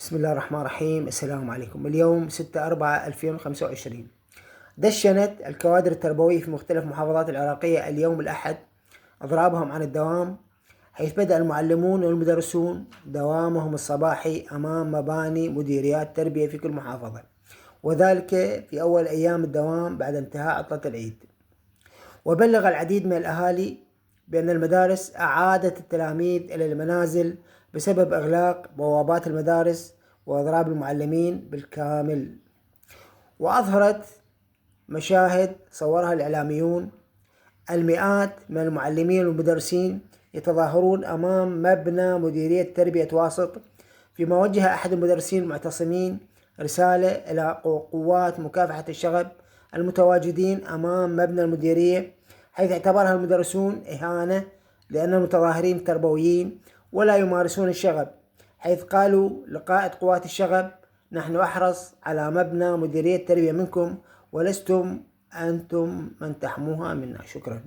بسم الله الرحمن الرحيم. السلام عليكم. اليوم 6/4/2025. دشنت الكوادر التربوية في مختلف محافظات العراقية اليوم الأحد أضرابهم عن الدوام، حيث بدأ المعلمون والمدرسون دوامهم الصباحي أمام مباني مديريات تربية في كل محافظة، وذلك في أول أيام الدوام بعد انتهاء عطلة العيد. وبلغ العديد من الأهالي بأن المدارس أعادت التلاميذ إلى المنازل بسبب إغلاق بوابات المدارس وإضراب المعلمين بالكامل. وأظهرت مشاهد صورها الإعلاميون المئات من المعلمين والمدرسين يتظاهرون أمام مبنى مديرية تربية واسط، فيما وجه أحد المدرسين المعتصمين رسالة إلى قوات مكافحة الشغب المتواجدين أمام مبنى المديرية، حيث اعتبرها المدرسون إهانة لأن المتظاهرين تربويين ولا يمارسون الشغب، حيث قالوا لقائد قوات الشغب: نحن أحرص على مبنى مديرية التربية منكم، ولستم أنتم من تحموها منا. شكرا.